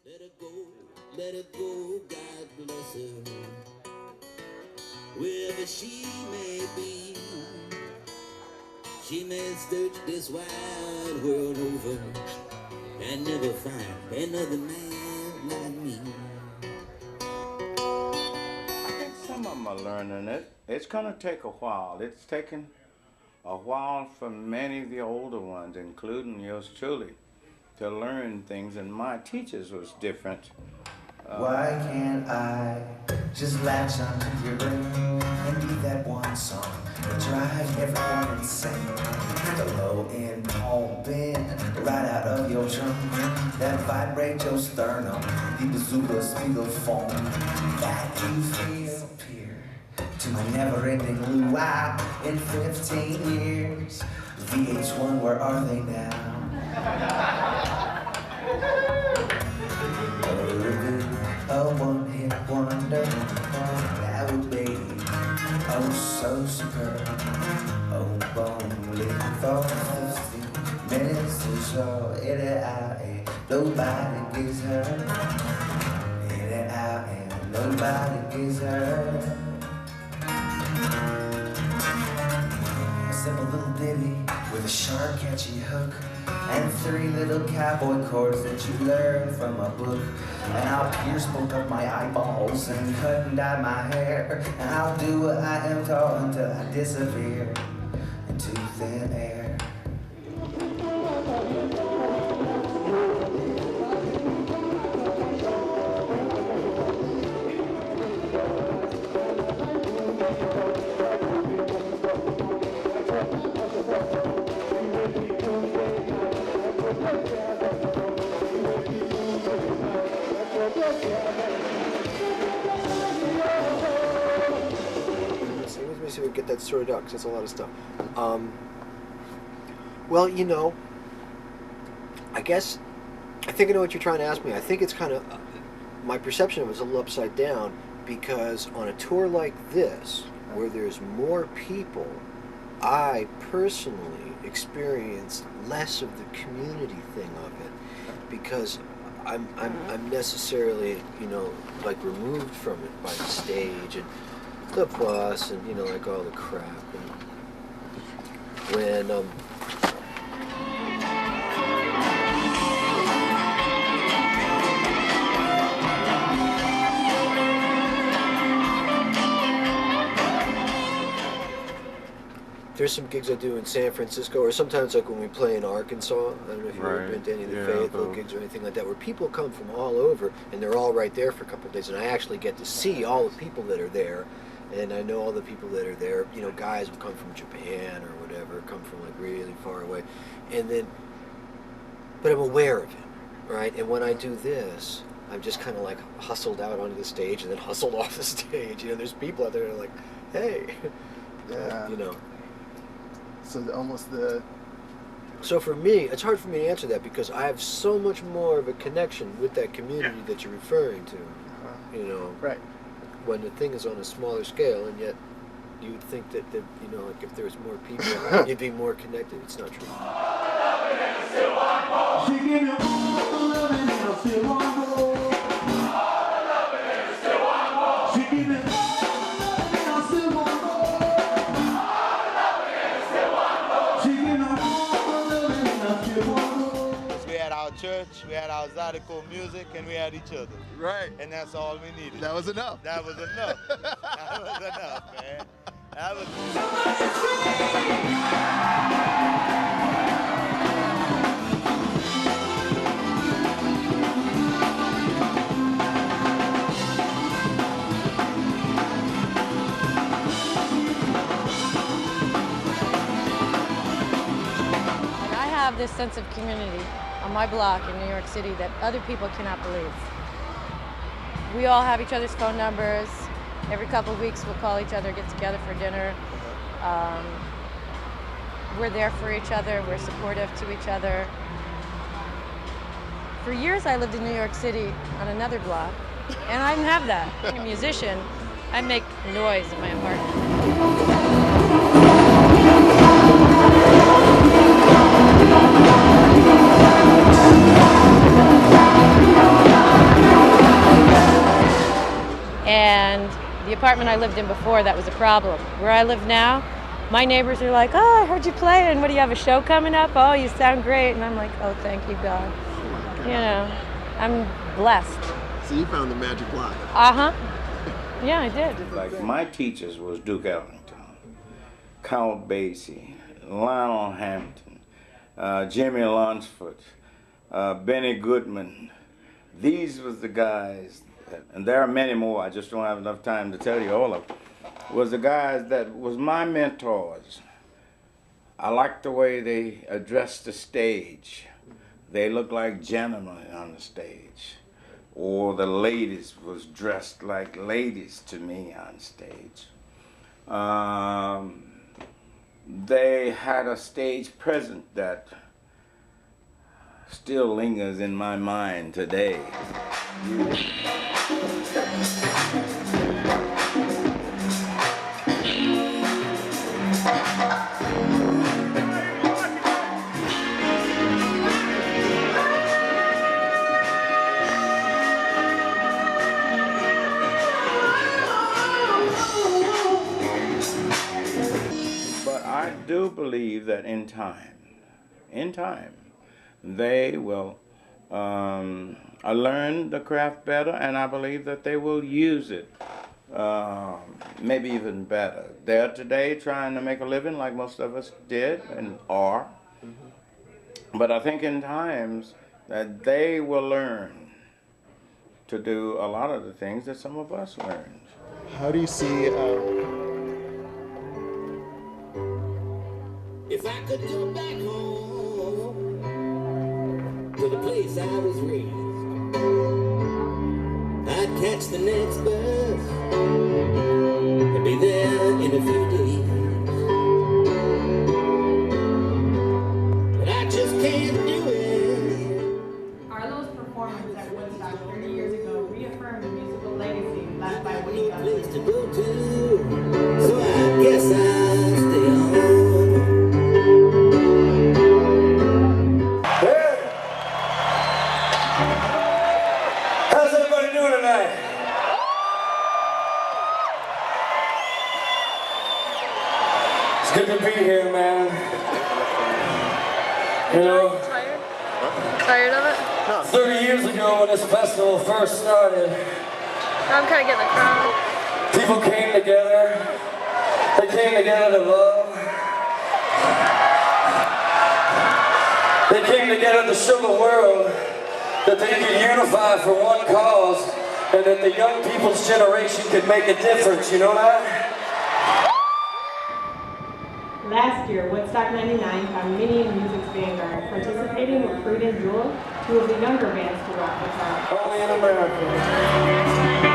Let her go, God bless her. Wherever she may be, she may search this wide world over and never find another man like me. I think some of them are learning it. It's going to take a while. It's taken a while for many of the older ones, including yours truly, to learn things, and my teachers was different. Why can't I just latch onto your brain and be that one song that drives everyone insane? The low-end pumping right out of your trunk that vibrate your sternum, the bazooka speakerphone that you feel appear to my never-ending blue eye in 15 years. VH1, where are they now? A one-hit wonder, that would be oh so superb. Oh, only for 15 minutes to show it out, and nobody gives her. It out, and nobody gives her. A simple little ditty with a sharp, catchy hook, and 3 little cowboy chords that you learn from a book. And I'll pierce both of my eyeballs and cut and dye my hair, and I'll do what I am taught until I disappear into thin air. Let me see if we can get that sorted out, because that's a lot of stuff. Well, you know, I guess, I think I know what you're trying to ask me. I think it's kind of, my perception of it is a little upside down, because on a tour like this, where there's more people, I personally experienced less of the community thing of it, because I'm necessarily, you know, like removed from it by the stage and the bus and, you know, like all the crap. And when there's some gigs I do in San Francisco, or sometimes like when we play in Arkansas. I don't know if you've ever been to any of the Fayetteville gigs or anything like that, where people come from all over and they're all right there for a couple of days, and I actually get to see all the people that are there, and I know all the people that are there. You know, guys will come from Japan or whatever, come from like really far away, and then, but I'm aware of it, right? And when I do this, I'm just kind of like hustled out onto the stage and then hustled off the stage. You know, there's people out there that are like, hey, yeah, you know. So almost the... So for me, it's hard for me to answer that, because I have so much more of a connection with that community that you're referring to. You know, right. When the thing is on a smaller scale, and yet you would think that you know, like if there was more people, you'd be more connected. It's not true. Church, we had our Zydeco music, and we had each other. Right. And that's all we needed. That was enough. That was enough. That was enough, man. That was I have this sense of community on my block in New York City that other people cannot believe. We all have each other's phone numbers. Every couple of weeks we'll call each other, get together for dinner. We're there for each other, we're supportive to each other. For years I lived in New York City on another block, and I didn't have that. I'm a musician, I make noise in my apartment. And the apartment I lived in before, that was a problem. Where I live now, my neighbors are like, oh, I heard you play, and what do you have, a show coming up? Oh, you sound great. And I'm like, oh, thank you, God. You know, I'm blessed. So you found the magic block. Uh-huh. Yeah, I did. Like my teachers was Duke Ellington, Count Basie, Lionel Hampton, Jimmy Lunsford, Benny Goodman. These was the guys, and there are many more, I just don't have enough time to tell you all of them, was the guys that was my mentors. I liked the way they addressed the stage. They looked like gentlemen on the stage. Or the ladies was dressed like ladies to me on stage. They had a stage presence that still lingers in my mind today. I do believe that in time, they will learn the craft better, and I believe that they will use it maybe even better. They're today trying to make a living like most of us did and are, but I think in times that they will learn to do a lot of the things that some of us learned. How do you see... If I could go back home to the place I was raised, I'd catch the next bus and be there in a few days. But I just can't do it. Arlo's performance at Woodstock 30 years ago reaffirmed the musical legacy left by Woody Guthrie. Place to go to, so I guess I'll stay home. Good to be here, man. You know, Tired of it? 30 years ago when this festival first started, I'm kind of getting the crowd. people came together. They came together to love. They came together to show the world that they could unify for one cause and that the young people's generation could make a difference, you know that? Last year, Woodstock 99 found Minnie and Music's Vanguard participating with Creed and Jewel, two of the younger bands to rock the crowd. Only in America.